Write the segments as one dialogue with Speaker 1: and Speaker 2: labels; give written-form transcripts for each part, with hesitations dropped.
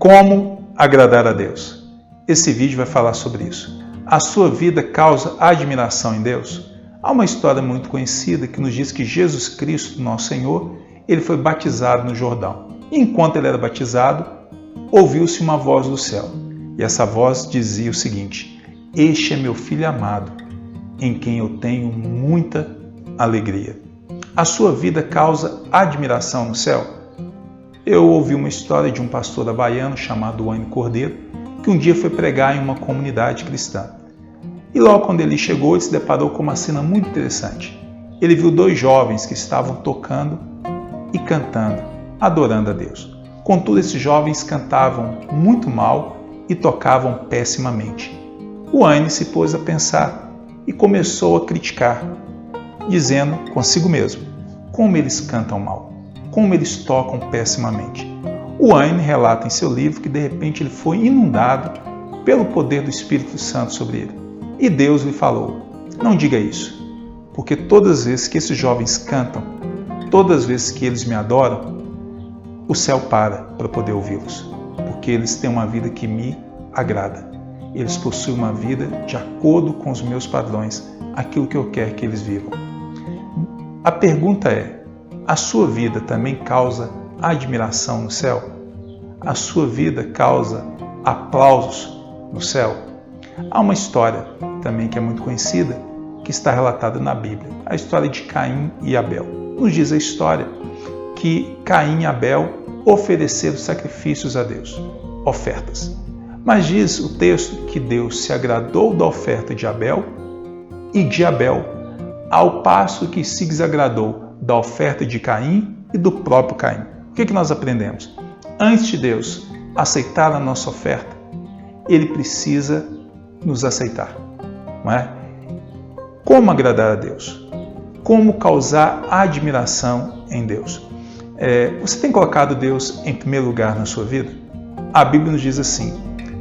Speaker 1: Como agradar a Deus? Esse vídeo vai falar sobre isso. A sua vida causa admiração em Deus? Há uma história muito conhecida que nos diz que Jesus Cristo, nosso Senhor, ele foi batizado no Jordão. E enquanto ele era batizado, ouviu-se uma voz do céu. E essa voz dizia o seguinte: "Este é meu Filho amado, em quem eu tenho muita alegria." A sua vida causa admiração no céu? Eu ouvi uma história de um pastor havaiano chamado Wayne Cordeiro, que um dia foi pregar em uma comunidade cristã. E logo quando ele chegou, ele se deparou com uma cena muito interessante. Ele viu dois jovens que estavam tocando e cantando, adorando a Deus. Contudo, esses jovens cantavam muito mal e tocavam pessimamente. O Wayne se pôs a pensar e começou a criticar, dizendo consigo mesmo: como eles cantam mal, como eles tocam pessimamente. O Wayne relata em seu livro que de repente ele foi inundado pelo poder do Espírito Santo sobre ele. E Deus lhe falou: não diga isso, porque todas as vezes que esses jovens cantam, todas as vezes que eles me adoram, o céu para poder ouvi-los, porque eles têm uma vida que me agrada. Eles possuem uma vida de acordo com os meus padrões, aquilo que eu quero que eles vivam. A pergunta é: a sua vida também causa admiração no céu? A sua vida causa aplausos no céu? Há uma história também que é muito conhecida, que está relatada na Bíblia, a história de Caim e Abel. Nos diz a história que Caim e Abel ofereceram sacrifícios a Deus, ofertas. Mas diz o texto que Deus se agradou da oferta de Abel e de Abel, ao passo que se desagradou da oferta de Caim e do próprio Caim. O que nós aprendemos? Antes de Deus aceitar a nossa oferta, Ele precisa nos aceitar, não é? Como agradar a Deus? Como causar admiração em Deus? Você tem colocado Deus em primeiro lugar na sua vida? A Bíblia nos diz assim: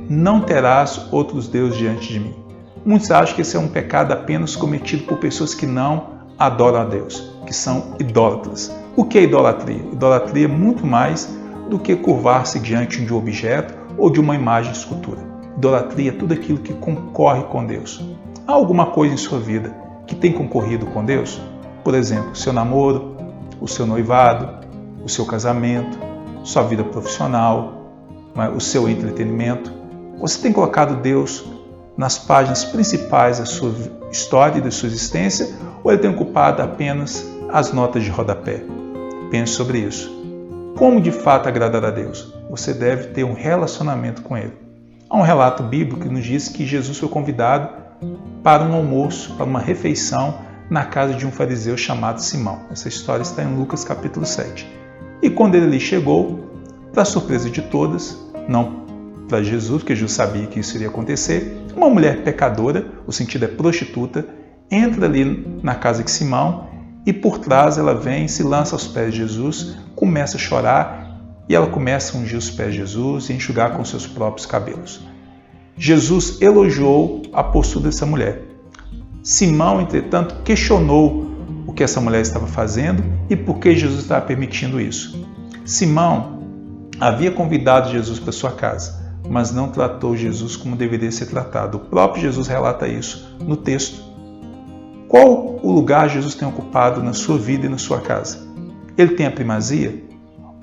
Speaker 1: não terás outros deuses diante de mim. Muitos acham que esse é um pecado apenas cometido por pessoas que não adoram a Deus, que são idólatras. O que é idolatria? Idolatria é muito mais do que curvar-se diante de um objeto ou de uma imagem de escultura. Idolatria é tudo aquilo que concorre com Deus. Há alguma coisa em sua vida que tem concorrido com Deus? Por exemplo, o seu namoro, o seu noivado, o seu casamento, sua vida profissional, o seu entretenimento. Você tem colocado Deus nas páginas principais da sua história e da sua existência, ou ele tem ocupado apenas as notas de rodapé? Pense sobre isso. Como de fato agradar a Deus? Você deve ter um relacionamento com Ele. Há um relato bíblico que nos diz que Jesus foi convidado para um almoço, para uma refeição na casa de um fariseu chamado Simão. Essa história está em Lucas capítulo 7. E quando ele ali chegou, para surpresa de todas, não para Jesus, porque Jesus sabia que isso iria acontecer, uma mulher pecadora, o sentido é prostituta, entra ali na casa de Simão e por trás ela vem, se lança aos pés de Jesus, começa a chorar e ela começa a ungir os pés de Jesus e enxugar com seus próprios cabelos. Jesus elogiou a postura dessa mulher. Simão, entretanto, questionou o que essa mulher estava fazendo e por que Jesus estava permitindo isso. Simão havia convidado Jesus para sua casa, mas não tratou Jesus como deveria ser tratado. O próprio Jesus relata isso no texto. Qual o lugar Jesus tem ocupado na sua vida e na sua casa? Ele tem a primazia?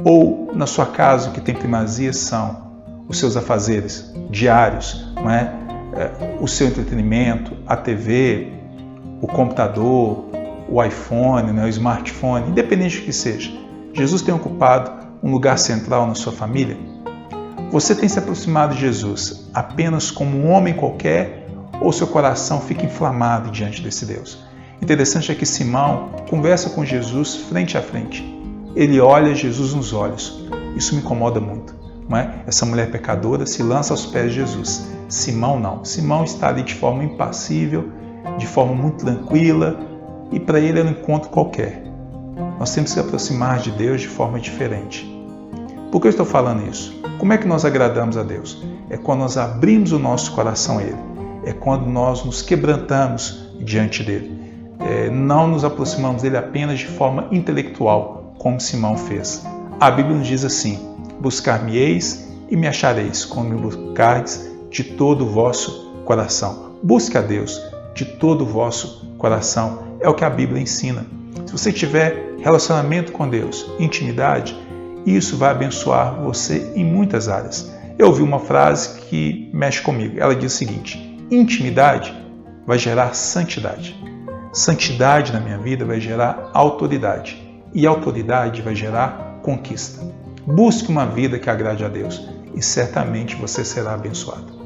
Speaker 1: Ou na sua casa o que tem primazia são os seus afazeres diários, não é? O seu entretenimento, a TV, o computador, o iPhone, o smartphone, independente do que seja. Jesus tem ocupado um lugar central na sua família? Você tem se aproximado de Jesus apenas como um homem qualquer ou seu coração fica inflamado diante desse Deus? Interessante é que Simão conversa com Jesus frente a frente. Ele olha Jesus nos olhos. Isso me incomoda muito, não é? Essa mulher pecadora se lança aos pés de Jesus. Simão não. Simão está ali de forma impassível, de forma muito tranquila, e para ele é um encontro qualquer. Nós temos que se aproximar de Deus de forma diferente. Por que eu estou falando isso? Como é que nós agradamos a Deus? É quando nós abrimos o nosso coração a Ele. É quando nós nos quebrantamos diante dEle. Não nos aproximamos dEle apenas de forma intelectual, como Simão fez. A Bíblia nos diz assim: buscar-me-eis e me achareis quando me buscardes de todo o vosso coração. Busque a Deus de todo o vosso coração. É o que a Bíblia ensina. Se você tiver relacionamento com Deus, intimidade, isso vai abençoar você em muitas áreas. Eu ouvi uma frase que mexe comigo. Ela diz o seguinte: intimidade vai gerar santidade. Santidade na minha vida vai gerar autoridade. E autoridade vai gerar conquista. Busque uma vida que agrade a Deus e certamente você será abençoado.